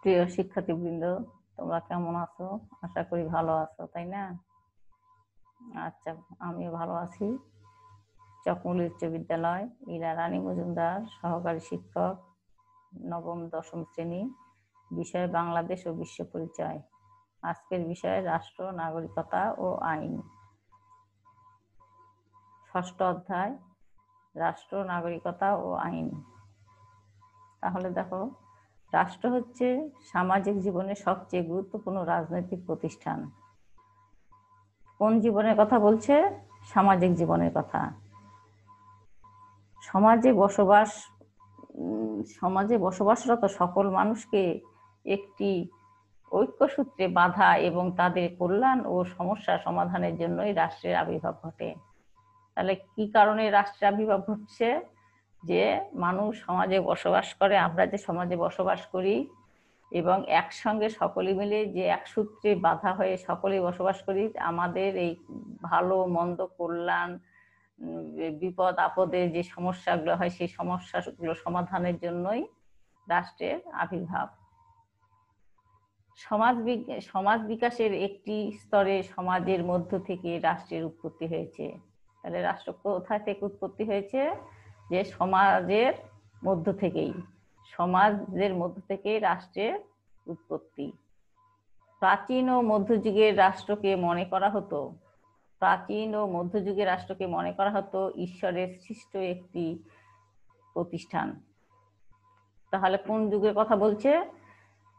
প্রিয় শিক্ষার্থীবৃন্দ, তোমরা কেমন আছো? আশা করি ভালো আছো, তাই না? আচ্ছা, আমিও ভালো আছি। চকমুল উচ্চ বিদ্যালয়, ইরা রানী মজুমদার, সহকারী শিক্ষক, নবম দশম শ্রেণী, বিষয় বাংলাদেশ ও বিশ্ব পরিচয়। আজকের বিষয় রাষ্ট্র, নাগরিকতা ও আইন। ষষ্ঠ অধ্যায়, রাষ্ট্র, নাগরিকতা ও আইন। তাহলে দেখো, রাষ্ট্র হচ্ছে সামাজিক জীবনের সবচেয়ে গুরুত্বপূর্ণ রাজনৈতিক প্রতিষ্ঠান। কোন জীবনের কথা বলছে? সামাজিক জীবনের কথা। সমাজে বসবাসরত সকল মানুষকে একটি ঐক্যসূত্রে বাঁধা এবং তাদের কল্যাণ ও সমস্যা সমাধানের জন্যই রাষ্ট্রের আবির্ভাব ঘটে। তাহলে কি কারণে রাষ্ট্রের আবির্ভাব ঘটছে? যে মানুষ সমাজে বসবাস করে, আমরা যে সমাজে বসবাস করি এবং একসঙ্গে সকলে মিলে যে এক সূত্রে বাঁধা হয়ে সকলেই বসবাস করি, আমাদের এই ভালো মন্দ কল্যাণ, বিপদ আপদে যে সমস্যাগুলো হয় সেই সমস্যাগুলো সমাধানের জন্যই রাষ্ট্রের আবির্ভাব। সমাজ বিকাশের একটি স্তরে সমাজের মধ্য থেকে রাষ্ট্রের উৎপত্তি হয়েছে। তাহলে রাষ্ট্র কোথায় থেকে উৎপত্তি হয়েছে? যে সমাজের মধ্য থেকেই, সমাজের মধ্য থেকেই রাষ্ট্রের উৎপত্তি। প্রাচীন ও মধ্যযুগের রাষ্ট্রকে মনে করা হতো ঈশ্বরের সৃষ্ট একটি প্রতিষ্ঠান। তাহলে কোন যুগের কথা বলছে?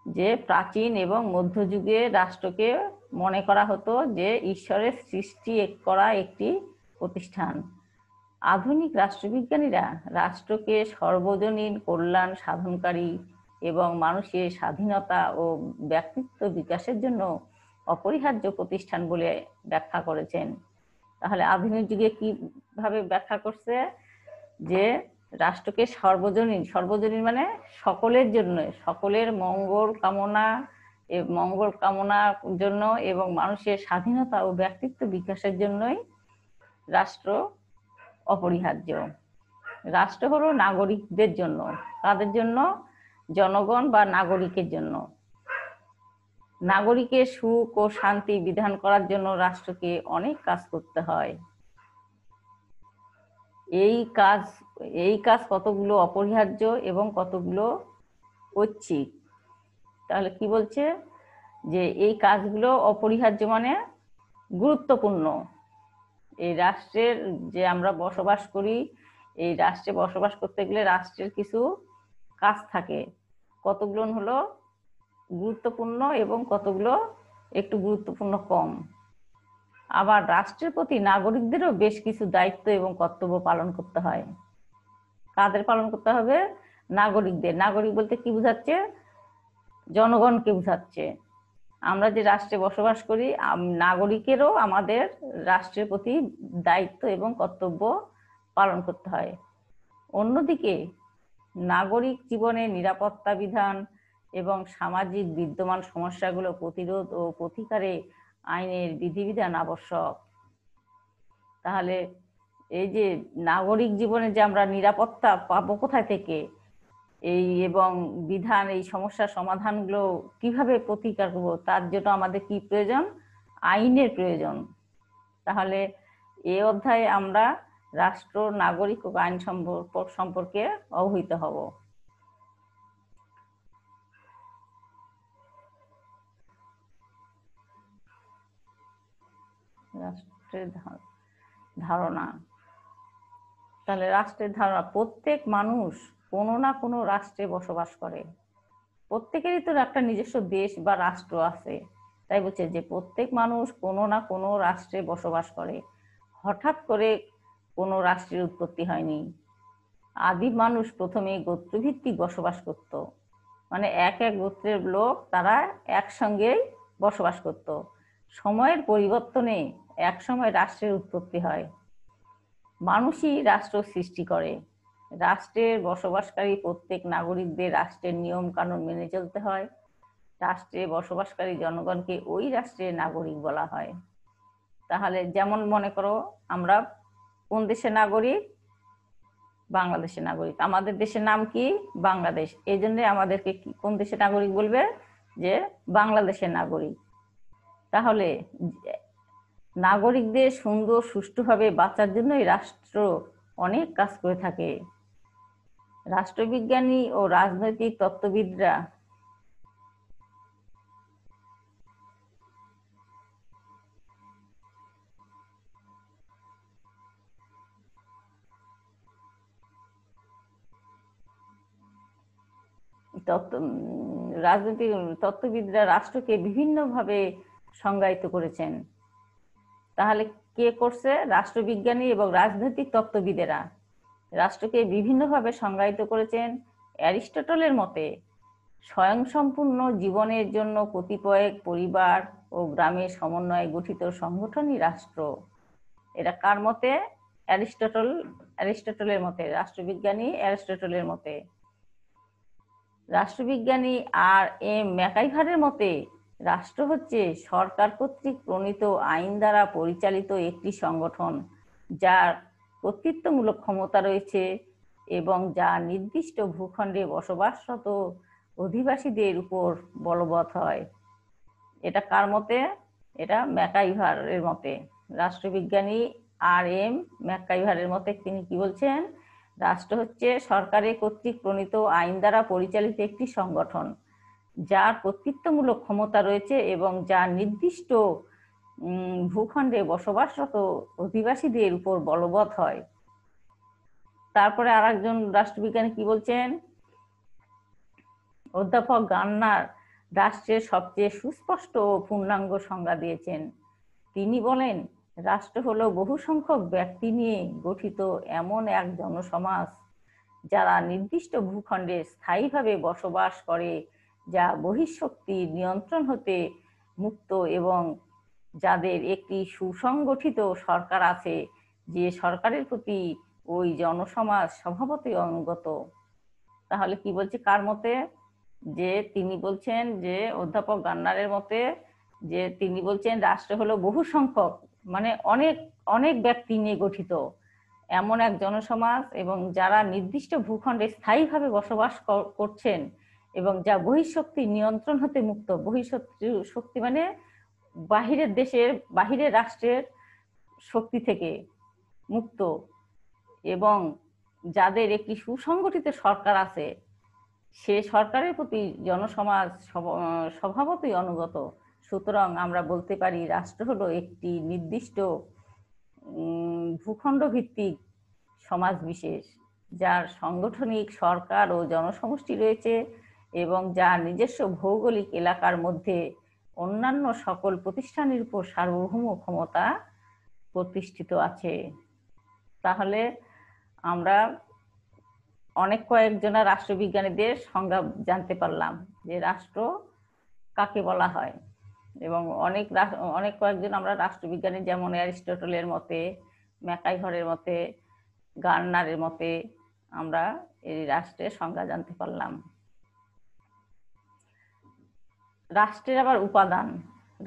যে প্রাচীন এবং মধ্যযুগে রাষ্ট্রকে মনে করা হতো যে ঈশ্বরের সৃষ্টি করা একটি প্রতিষ্ঠান। আধুনিক রাষ্ট্রবিজ্ঞানীরা রাষ্ট্রকে সর্বজনীন কল্যাণ সাধনকারী এবং মানুষের স্বাধীনতা ও ব্যক্তিত্ব বিকাশের জন্য অপরিহার্য প্রতিষ্ঠান বলে ব্যাখ্যা করেছেন। তাহলে আধুনিক যুগে কিভাবে ব্যাখ্যা করছে? যে রাষ্ট্রকে সর্বজনীন মানে সকলের জন্য, সকলের মঙ্গল কামনার জন্য এবং মানুষের স্বাধীনতা ও ব্যক্তিত্ব বিকাশের জন্যই রাষ্ট্র অপরিহার্য। রাষ্ট্র হলো নাগরিকদের জন্য। কাদের জন্য? জনগণ বা নাগরিকের জন্য। নাগরিকের সুখ ও শান্তি বিধান করার জন্য রাষ্ট্রকে অনেক কাজ করতে হয়। এই কাজ কতগুলো অপরিহার্য এবং কতগুলো ঐচ্ছিক। তাহলে কি বলছে? যে এই কাজগুলো অপরিহার্য মানে গুরুত্বপূর্ণ। এই রাষ্ট্রের যে আমরা বসবাস করি, এই রাষ্ট্রে বসবাস করতে গেলে রাষ্ট্রের কিছু কাজ থাকে। কতগুলো হলো গুরুত্বপূর্ণ এবং কতগুলো একটু গুরুত্বপূর্ণ কম। আবার রাষ্ট্রের প্রতি নাগরিকদেরও বেশ কিছু দায়িত্ব এবং কর্তব্য পালন করতে হয়। কাদের পালন করতে হবে? নাগরিকদের। নাগরিক বলতে কি বোঝাচ্ছে? জনগণকে বোঝাচ্ছে। আমরা যে রাষ্ট্রে বসবাস করি, নাগরিকেরও আমাদের রাষ্ট্রের প্রতি দায়িত্ব এবং কর্তব্য পালন করতে হয়। অন্যদিকে নাগরিক জীবনে নিরাপত্তা বিধান এবং সামাজিক বিদ্যমান সমস্যাগুলো প্রতিরোধ ও প্রতিকারে আইনের বিধিবিধান আবশ্যক। তাহলে এই যে নাগরিক জীবনে যে আমরা নিরাপত্তা পাবো কোথায় থেকে, এই এবং বিধান, এই সমস্যার সমাধানগুলো কিভাবে প্রতিকার করবো, তার জন্য আমাদের কি প্রয়োজন? আইনের প্রয়োজন। তাহলে এই অধ্যায়ে আমরা রাষ্ট্র, নাগরিক ও আইন সম্পর্কে অবহিত হব। রাষ্ট্রের ধারণা। তাহলে রাষ্ট্রের ধারণা, প্রত্যেক মানুষ কোনো না কোনো রাষ্ট্রে বসবাস করে। প্রত্যেকেরই তো একটা নিজস্ব দেশ বা রাষ্ট্র আছে। তাই বলছে যে প্রত্যেক মানুষ কোনো না কোনো রাষ্ট্রে বসবাস করে। হঠাৎ করে কোনো রাষ্ট্রের উৎপত্তি হয়নি। আদিম মানুষ প্রথমে গোত্রভিত্তিক বসবাস করত, মানে এক এক গোত্রের লোক তারা একসঙ্গেই বসবাস করত। সময়ের পরিবর্তনে এক সময় রাষ্ট্রের উৎপত্তি হয়। মানুষই রাষ্ট্র সৃষ্টি করে। রাষ্ট্রের বসবাসকারী প্রত্যেক নাগরিকদের রাষ্ট্রের নিয়ম কানুন মেনে চলতে হয়। রাষ্ট্রে বসবাসকারী জনগণকে ওই রাষ্ট্রের নাগরিক বলা হয়। তাহলে যেমন মনে করো, আমরা কোন দেশের নাগরিক? বাংলাদেশের নাগরিক। আমাদের দেশের নাম কি? বাংলাদেশ। এই জন্য আমাদেরকে কোন দেশের নাগরিক বলবে? যে বাংলাদেশের নাগরিক। তাহলে নাগরিকদের সুন্দর সুষ্ঠুভাবে বাঁচার জন্যই রাষ্ট্র অনেক কাজ করে থাকে। রাষ্ট্রবিজ্ঞানী ও রাজনৈতিক তত্ত্ববিদরা রাজনৈতিক তত্ত্ববিদরা রাষ্ট্রকে বিভিন্নভাবে সংজ্ঞায়িত করেছেন। তাহলে কে করছে? রাষ্ট্রবিজ্ঞানী এবং রাজনৈতিক তত্ত্ববিদেরা রাষ্ট্রকে বিভিন্নভাবে সংজ্ঞায়িত করেছেন। অ্যারিস্টটলের মতে স্বয়ংসম্পূর্ণ জীবনের জন্য কতিপয় পরিবার ও গ্রামের সমন্বয়ে গঠিত সংগঠনই রাষ্ট্র। এটা কার মতে? অ্যারিস্টটলের মতে, রাষ্ট্রবিজ্ঞানী অ্যারিস্টটলের মতে। রাষ্ট্রবিজ্ঞানী আর.এম. ম্যাকাইভারের মতে রাষ্ট্র হচ্ছে সরকার কর্তৃক প্রণীত আইন দ্বারা পরিচালিত একটি সংগঠন যার কর্তৃত্বমূলক ক্ষমতা রয়েছে এবং যা নির্দিষ্ট ভূখণ্ডে বসবাসরত অধিবাসীদের উপর বলবৎ হয়। এটা কার মতে? এটা ম্যাকাইভারের মতে। রাষ্ট্রবিজ্ঞানী আর.এম. ম্যাকাইভারের মতে তিনি কি বলছেন? রাষ্ট্র হচ্ছে সরকারের কর্তৃক প্রণীত আইন দ্বারা পরিচালিত একটি সংগঠন যার কর্তৃত্বমূলক ক্ষমতা রয়েছে এবং যা নির্দিষ্ট ভূখণ্ডে বসবাসরত অধিবাসীদের উপর বলবৎ হয়। তারপরে আরেকজন রাষ্ট্রবিজ্ঞানী কি বলছেন? অধ্যাপক গার্নার রাষ্ট্রের সবচেয়ে সুস্পষ্ট ও পূর্ণাঙ্গ সংজ্ঞা দিয়েছেন। তিনি বলেন, রাষ্ট্র হলো বহু সংখ্যক ব্যক্তি নিয়ে গঠিত এমন এক জনসমাজ যারা নির্দিষ্ট ভূখণ্ডে স্থায়ীভাবে বসবাস করে, যা বহিঃশক্তির নিয়ন্ত্রণ হতে মুক্ত এবং যাদের একটি সুসংগঠিত সরকার আছে, যে সরকারের প্রতি ওই জনসমাজ স্বভাবতই অনুগত। তাহলে কি বলছে কার মতে? যে তিনি বলছেন যে অধ্যাপক গার্নারের মতে যে তিনি বলছেন রাষ্ট্র হলো বহু সংখ্যক, মানে অনেক অনেক ব্যক্তি নিয়ে গঠিত এমন এক জনসমাজ এবং যারা নির্দিষ্ট ভূখণ্ডে স্থায়ীভাবে বসবাস করছেন এবং যা বহিঃশক্তির নিয়ন্ত্রণ হতে মুক্ত। বহিঃশক্তি মানে বাহিরের দেশের, বাহিরের রাষ্ট্রের শক্তি থেকে মুক্ত এবং যাদের একটি সুসংগঠিত সরকার আছে, সে সরকারের প্রতি জনসমাজ স্বভাবতই অনুগত। সুতরাং আমরা বলতে পারি রাষ্ট্র হলো একটি নির্দিষ্ট ভূখণ্ড ভিত্তিক সমাজ বিশেষ যার সাংগঠনিক সরকার ও জনসমষ্টি রয়েছে এবং যার নিজস্ব ভৌগোলিক এলাকার মধ্যে অন্যান্য সকল প্রতিষ্ঠানের উপর সার্বভৌম ক্ষমতা প্রতিষ্ঠিত আছে। তাহলে আমরা অনেক কয়েকজনা রাষ্ট্রবিজ্ঞানীদের সংজ্ঞা জানতে পারলাম যে রাষ্ট্র কাকে বলা হয়, এবং অনেক কয়েকজন আমরা রাষ্ট্রবিজ্ঞানী যেমন অ্যারিস্টটলের মতে, ম্যাকাইভারের মতে, গার্নারের মতে আমরা এই রাষ্ট্রের সংজ্ঞা জানতে পারলাম। রাষ্ট্রের আবার উপাদান,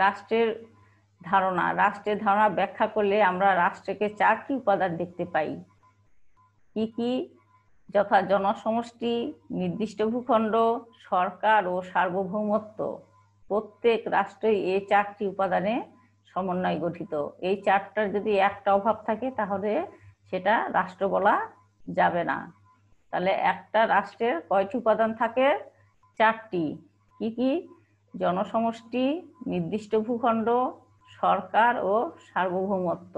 রাষ্ট্রের ধারণা ব্যাখ্যা করলে আমরা রাষ্ট্রকে 4টি উপাদান দেখতে পাই। কি কি? যথা জনসমষ্টি, নির্দিষ্ট ভূখণ্ড, সরকার ও সার্বভৌমত্ব। প্রত্যেক রাষ্ট্রই এই 4টি উপাদানে সমন্বয়ে গঠিত। এই 4টার যদি একটা অভাব থাকে তাহলে সেটা রাষ্ট্র বলা যাবে না। তাহলে একটা রাষ্ট্রের কয়টি উপাদান থাকে? 4টি। কি কি? জনসমষ্টি, নির্দিষ্ট ভূখণ্ড, সরকার ও সার্বভৌমত্ব।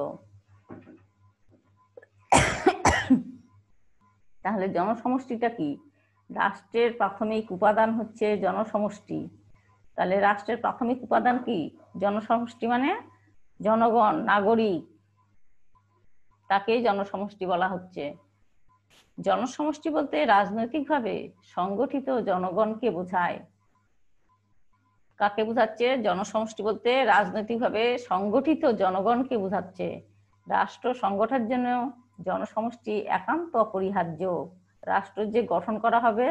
তাহলে জনসমষ্টিটা কি? রাষ্ট্রের প্রাথমিক উপাদান হচ্ছে জনসমষ্টি। তাহলে রাষ্ট্রের প্রাথমিক উপাদান কি? জনসমষ্টি মানে জনগণ, নাগরিক, তাকেই জনসমষ্টি বলা হচ্ছে। জনসমষ্টি বলতে রাজনৈতিকভাবে সংগঠিত জনগণকে বোঝায়। কাকে বোঝাচ্ছে? জনসমষ্টি বলতে রাজনৈতিকভাবে সংগঠিত জনগণকে বোঝাচ্ছে। রাষ্ট্র সংগঠনের জন্য জনসমষ্টি একান্ত অপরিহার্য। রাষ্ট্র যে গঠন করা হবে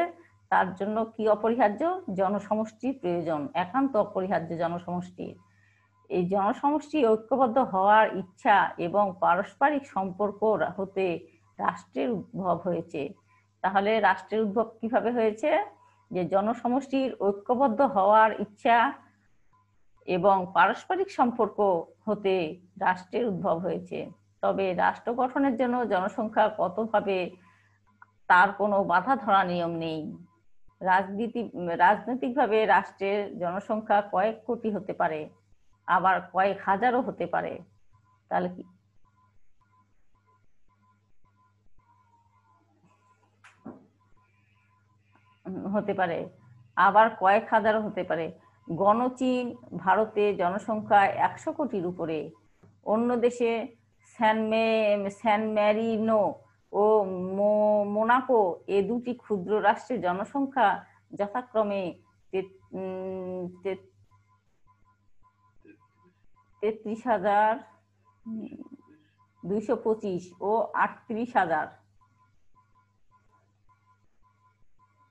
তার জন্য কি অপরিহার্য? জনসমষ্টির প্রয়োজন, একান্ত অপরিহার্য জনসমষ্টি। এই জনসমষ্টি ঐক্যবদ্ধ হওয়ার ইচ্ছা এবং পারস্পরিক সম্পর্ক হতে রাষ্ট্রের উদ্ভব হয়েছে। তাহলে রাষ্ট্রের উদ্ভব কিভাবে হয়েছে? যে জনসমষ্টির ঐক্যবদ্ধ হওয়ার ইচ্ছা এবং পারস্পরিক সম্পর্ক হতে রাষ্ট্রের উদ্ভব হয়েছে। তবে রাষ্ট্র গঠনের জন্য জনসংখ্যা কতভাবে তার কোনো বাধা ধরা নিয়ম নেই। রাজনৈতিকভাবে রাষ্ট্রের জনসংখ্যা কয়েক কোটি হতে পারে, আবার কয়েক হাজারও হতে পারে। তাহলে কি হতে পারে, আবার কয়েক হাজারও হতে পারে। গণচীন ভারতে জনসংখ্যা 100 কোটির উপরে। অন্য দেশে স্যান ম্যারিনো ও মোনাকো এ দুটি ক্ষুদ্র রাষ্ট্রের জনসংখ্যা যথাক্রমে 33,225 ও 38,000।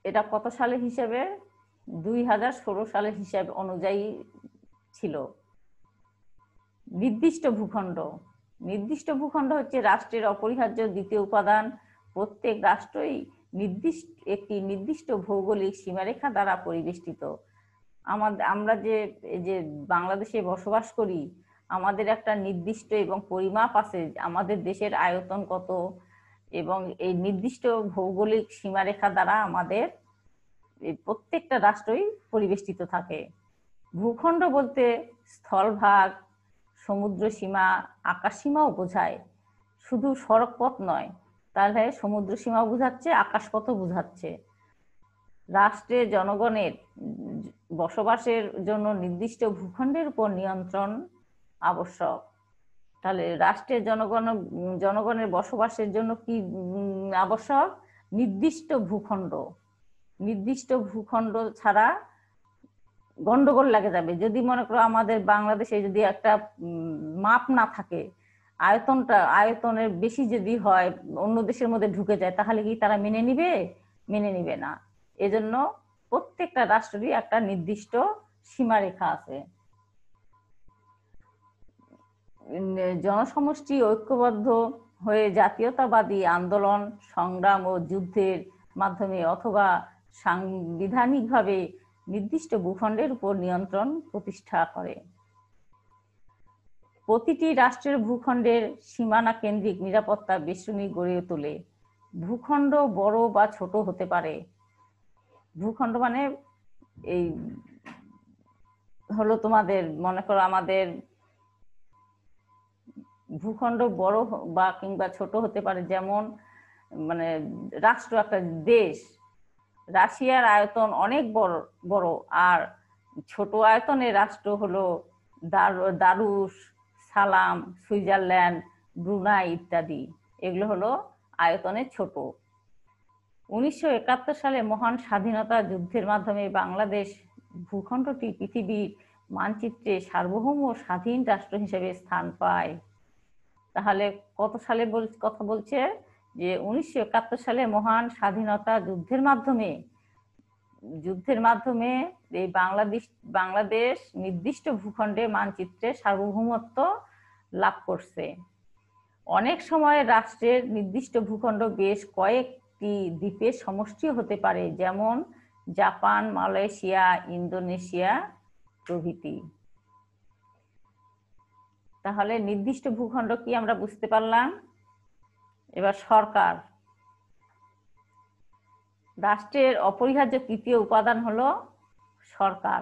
এটা কত সালের হিসাবে? 2016 সালের হিসাব অনুযায়ী ছিল। নির্দিষ্ট ভূখণ্ড। নির্দিষ্ট ভূখণ্ড হচ্ছে রাষ্ট্রের অপরিহার্য দ্বিতীয় উপাদান। প্রত্যেক রাষ্ট্রই একটি নির্দিষ্ট ভৌগোলিক সীমারেখা দ্বারা পরিবেষ্টিত। আমরা যে বাংলাদেশে বসবাস করি, আমাদের একটা নির্দিষ্ট এবং পরিমাপ আছে, আমাদের দেশের আয়তন কত, এবং এই নির্দিষ্ট ভৌগোলিক সীমারেখা দ্বারা আমাদের প্রত্যেকটা রাষ্ট্রই পরিবেষ্টিত থাকে। ভূখণ্ড বলতে স্থলভাগ, সমুদ্র সীমা, আকাশ সীমাও বোঝায়, শুধু সড়ক পথ নয়। তাহলে সমুদ্র সীমাও বোঝাচ্ছে, আকাশ পথও বোঝাচ্ছে। রাষ্ট্রে জনগণের বসবাসের জন্য নির্দিষ্ট ভূখণ্ডের উপর নিয়ন্ত্রণ আবশ্যক। তাহলে রাষ্ট্রের জনগণের বসবাসের জন্য কি আবশ্যক? নির্দিষ্ট ভূখণ্ড। নির্দিষ্ট ভূখণ্ড ছাড়া গন্ডগোল লাগে যাবে। যদি মনে করো আমাদের বাংলাদেশে যদি একটা মাপ না থাকে, আয়তনের বেশি যদি হয়, অন্য দেশের মধ্যে ঢুকে যায়, তাহলে কি তারা মেনে নিবে? মেনে নিবে না। এজন্য প্রত্যেকটা রাষ্ট্রেরই একটা নির্দিষ্ট সীমারেখা আছে। জনসমষ্টি ঐক্যবদ্ধ হয়ে জাতীয়তাবাদী আন্দোলন, সংগ্রাম ও যুদ্ধের মাধ্যমে অথবা সাংবিধানিকভাবে নির্দিষ্ট ভূখণ্ডের উপর নিয়ন্ত্রণ প্রতিষ্ঠা করে। প্রতিটি রাষ্ট্রের ভূখণ্ডের সীমানা কেন্দ্রিক নিরাপত্তা বেষ্টনী গড়ে তোলে। ভূখণ্ড বড় বা ছোট হতে পারে। ভূখণ্ড মানে এই হলো তোমাদের, মনে করো আমাদের ভূখণ্ড বড় বা কিংবা ছোট হতে পারে। যেমন মানে রাষ্ট্র, একটা দেশ, রাশিয়ার আয়তন অনেক বড়, আর ছোট আয়তনের রাষ্ট্র হলো দারুস সালাম, সুইজারল্যান্ড, ব্রুনাই ইত্যাদি। এগুলো হলো আয়তনে ছোট। 1971 সালে মহান স্বাধীনতা যুদ্ধের মাধ্যমে বাংলাদেশ ভূখণ্ডটি পৃথিবীর মানচিত্রে সার্বভৌম স্বাধীন রাষ্ট্র হিসেবে স্থান পায়। তাহলে কত সালে কথা বলছে? যে 1971 সালে মহান স্বাধীনতা যুদ্ধের মাধ্যমে এই বাংলাদেশ নির্দিষ্ট ভূখণ্ডে মানচিত্রে সার্বভৌমত্ব লাভ করছে। অনেক সময় রাষ্ট্রের নির্দিষ্ট ভূখণ্ড বেশ কয়েকটি দ্বীপের সমষ্টি হতে পারে, যেমন জাপান, মালয়েশিয়া, ইন্দোনেশিয়া প্রভৃতি। তাহলে নির্দিষ্ট ভূখণ্ড কি আমরা বুঝতে পারলাম। এবার সরকার। রাষ্ট্রের অপরিহার্য তৃতীয় উপাদান হলো সরকার।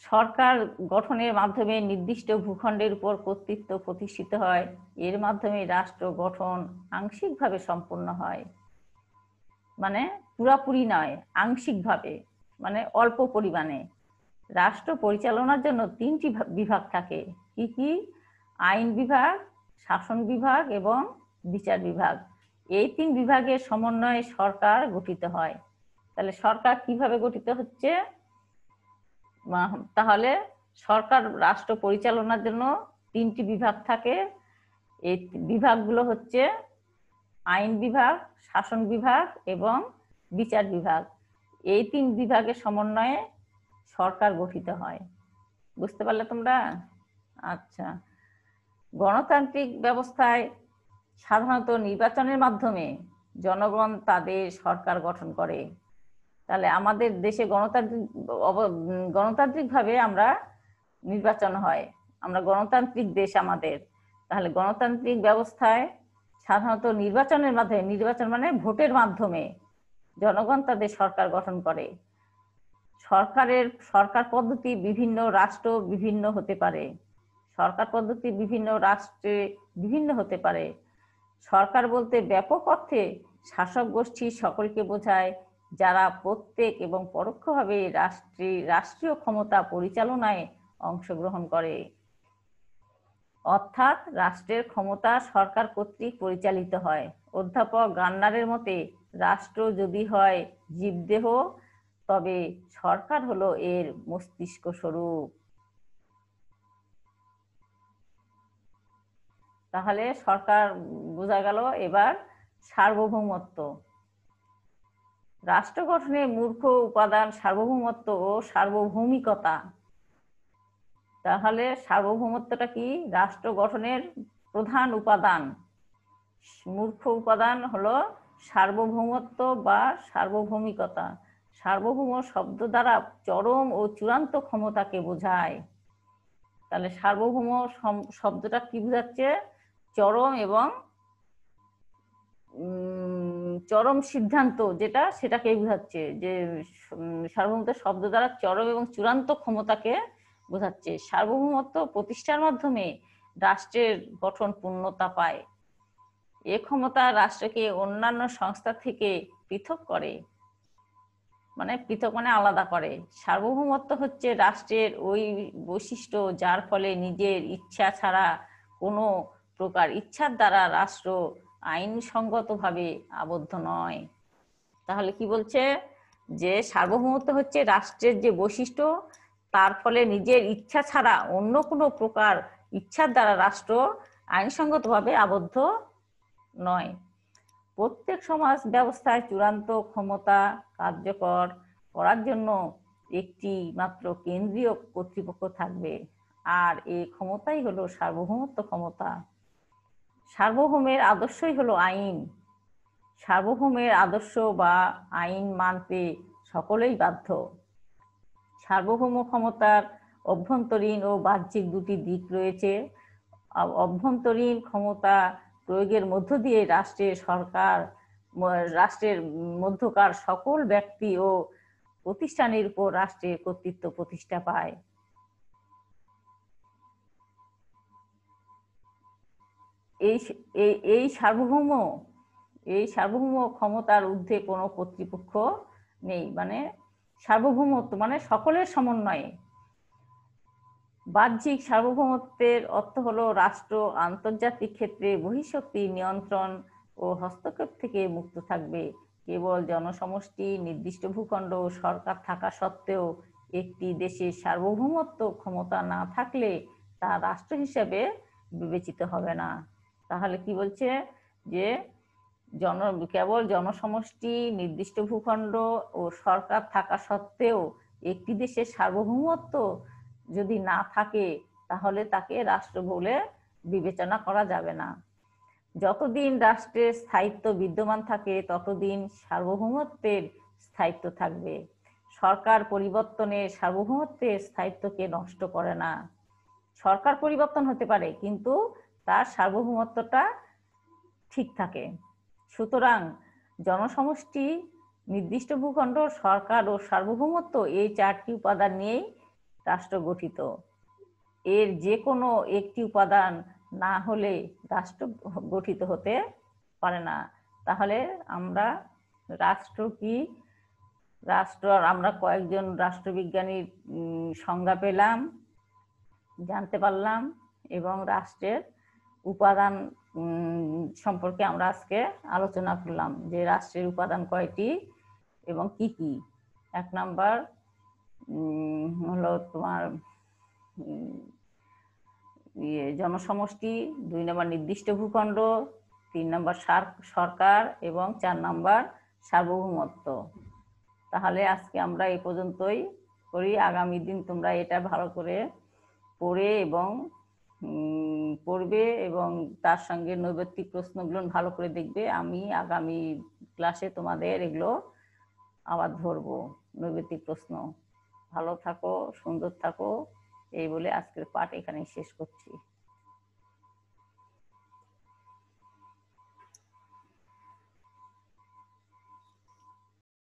সরকার গঠনের মাধ্যমে নির্দিষ্ট ভূখণ্ডের উপর কর্তৃত্ব প্রতিষ্ঠিত হয়। এর মাধ্যমে রাষ্ট্র গঠন আংশিকভাবে সম্পন্ন হয়, মানে পুরাপুরি নয়, আংশিকভাবে, মানে অল্প পরিমাণে। রাষ্ট্র পরিচালনার জন্য 3টি বিভাগ থাকে। কি কি? আইন বিভাগ, শাসন বিভাগ এবং বিচার বিভাগ। এই 3 বিভাগের সমন্বয়ে সরকার গঠিত হয়। তাহলে সরকার কিভাবে গঠিত হচ্ছে? তাহলে সরকার রাষ্ট্র পরিচালনার জন্য 3টি বিভাগ থাকে। এই বিভাগগুলো হচ্ছে আইন বিভাগ, শাসন বিভাগ এবং বিচার বিভাগ। এই 3 বিভাগের সমন্বয়ে সরকার গঠিত হয়। বুঝতে পারলে তোমরা? আচ্ছা। গণতান্ত্রিক ব্যবস্থায় সাধারণত নির্বাচনের মাধ্যমে জনগণ তাদের সরকার গঠন করে। তাহলে আমাদের দেশে গণতান্ত্রিকভাবে আমরা নির্বাচন হয়, আমরা গণতান্ত্রিক দেশ আমাদের। তাহলে গণতান্ত্রিক ব্যবস্থায় সাধারণত নির্বাচন মানে ভোটের মাধ্যমে জনগণ তাদের সরকার গঠন করে। সরকার পদ্ধতি বিভিন্ন রাষ্ট্র বিভিন্ন হতে পারে, সরকার পদ্ধতি বিভিন্ন রাষ্ট্রে বিভিন্ন হতে পারে। সরকার বলতে ব্যাপক অর্থে শাসক গোষ্ঠী সকলকে বোঝায়, যারা প্রত্যেক এবং পরোক্ষভাবে রাষ্ট্রীয় ক্ষমতা পরিচালনায় অংশগ্রহণ করে। অর্থাৎ রাষ্ট্রের ক্ষমতা সরকার কর্তৃক পরিচালিত হয়। অধ্যাপক গান্নারের মতে রাষ্ট্র যদি হয় জীবদেহ, তবে সরকার হলো এর মস্তিষ্ক স্বরূপ। তাহলে সরকার বোঝা গেল। এবার সার্বভৌমত্ব। রাষ্ট্র গঠনের মূর্খ উপাদান সার্বভৌমত্ব ও সার্বভৌমিকতা। তাহলে সার্বভৌমত্বটা কি? রাষ্ট্র গঠনের প্রধান উপাদান। মূর্খ উপাদান হলো সার্বভৌমত্ব বা সার্বভৌমিকতা। সার্বভৌম শব্দ দ্বারা চরম ও চূড়ান্ত ক্ষমতাকে বোঝায়। তাহলে সার্বভৌম শব্দটা কি বোঝাচ্ছে? চরম এবং চরম সিদ্ধান্ত যেটা, সেটাকে বোঝাচ্ছে। যে সার্বভৌমত্ব শব্দ দ্বারা চরম এবং চূড়ান্ত ক্ষমতাকে বোঝাচ্ছে। সার্বভৌমত্ব প্রতিষ্ঠার মাধ্যমে রাষ্ট্রের গঠন পূর্ণতা পায়। এ ক্ষমতা রাষ্ট্রকে অন্যান্য সংস্থা থেকে পৃথক করে, মানে পৃথক মানে আলাদা করে। সার্বভৌমত্ব হচ্ছে রাষ্ট্রের ওই বৈশিষ্ট্য যার ফলে নিজের ইচ্ছা ছাড়া কোনো প্রকার ইচ্ছার দ্বারা রাষ্ট্র আইনসঙ্গতভাবে আবদ্ধ নয়। তাহলে কি বলছে? যে সার্বভৌমত্ব হচ্ছে রাষ্ট্রের যে বৈশিষ্ট্য, তার ফলে নিজের ইচ্ছা ছাড়া অন্য কোনো প্রকার ইচ্ছার দ্বারা রাষ্ট্র আইনসঙ্গতভাবে আবদ্ধ নয়। প্রত্যেক সমাজ ব্যবস্থায় চূড়ান্ত ক্ষমতা কার্যকর করার জন্য একটি মাত্র কেন্দ্রীয় কর্তৃপক্ষ থাকবে, আর এই ক্ষমতাই হলো সার্বভৌমত্ব ক্ষমতা। সার্বভৌমের আদর্শই হলো আইন। সার্বভৌমের আদর্শ বা আইন মানতে সকলেই বাধ্য। সার্বভৌম ক্ষমতার অভ্যন্তরীণ ও বাহ্যিক দুটি দিক রয়েছে। অভ্যন্তরীণ ক্ষমতা প্রয়োগের মধ্য দিয়ে রাষ্ট্রের মধ্যকার সকল ব্যক্তি ও প্রতিষ্ঠানের উপর রাষ্ট্রের কর্তৃত্ব প্রতিষ্ঠা পায়। এই সার্বভৌম ক্ষমতার ঊর্ধ্বে কোনো কর্তৃপক্ষ নেই। মানে সার্বভৌমত্ব মানে সকলের সমন্বয়ে। বাহ্যিক সার্বভৌমত্বের অর্থ হলো রাষ্ট্র আন্তর্জাতিক ক্ষেত্রে বহিঃশক্তি নিয়ন্ত্রণ ও হস্তক্ষেপ থেকে মুক্ত থাকবে। কেবল জনসমষ্টি নির্দিষ্ট ভূখণ্ড সরকার থাকা সত্ত্বেও একটি দেশের সার্বভৌমত্ব ক্ষমতা না থাকলে তা রাষ্ট্র হিসেবে বিবেচিত হবে না। তাহলে কি বলছে? যে কেবল জনসমষ্টি নির্দিষ্ট ভূখণ্ড ও সরকার থাকা সত্ত্বেও একটি দেশের সার্বভৌমত্ব যদি না থাকে, তাহলে তাকে রাষ্ট্র বলে বিবেচনা করা যাবে না। যতদিন রাষ্ট্রের স্থায়িত্ব বিদ্যমান থাকে ততদিন সার্বভৌমত্বের স্থায়িত্ব থাকবে। সরকার পরিবর্তনের সার্বভৌমত্বের স্থায়িত্বকে নষ্ট করে না। সরকার পরিবর্তন হতে পারে, কিন্তু তার সার্বভৌমত্বটা ঠিক থাকে। সুতরাং জনসমষ্টি নির্দিষ্ট ভূখণ্ড সরকার ও সার্বভৌমত্ব এই চারটি উপাদান নিয়েই রাষ্ট্র গঠিত। এর যে কোনো একটি উপাদান না হলে রাষ্ট্র গঠিত হতে পারে না। তাহলে আমরা রাষ্ট্র কি, আমরা কয়েকজন রাষ্ট্রবিজ্ঞানীর সংজ্ঞা পেলাম, জানতে পারলাম, এবং রাষ্ট্রের উপাদান সম্পর্কে আমরা আজকে আলোচনা করলাম যে রাষ্ট্রের উপাদান কয়টি এবং কি কি। 1 নাম্বার হলো তোমার জনসমষ্টি, 2 নাম্বার নির্দিষ্ট ভূখণ্ড, 3 নাম্বার সরকার এবং 4 নাম্বার সার্বভৌমত্ব। তাহলে আজকে আমরা এই পর্যন্তই করি। আগামী দিন তোমরা এটা ভালো করে পড়ে এবং পড়বে এবং তার সঙ্গে নৈবেত্তিক প্রশ্নগুলো ভালো করে দেখবে। আমি আগামী ক্লাসে তোমাদের এগুলো আবার ধরবো, নৈবেত্তিক প্রশ্ন। ভালো থাকো, সুন্দর থাকো, এই বলে আজকের পাঠ এখানেই শেষ করছি।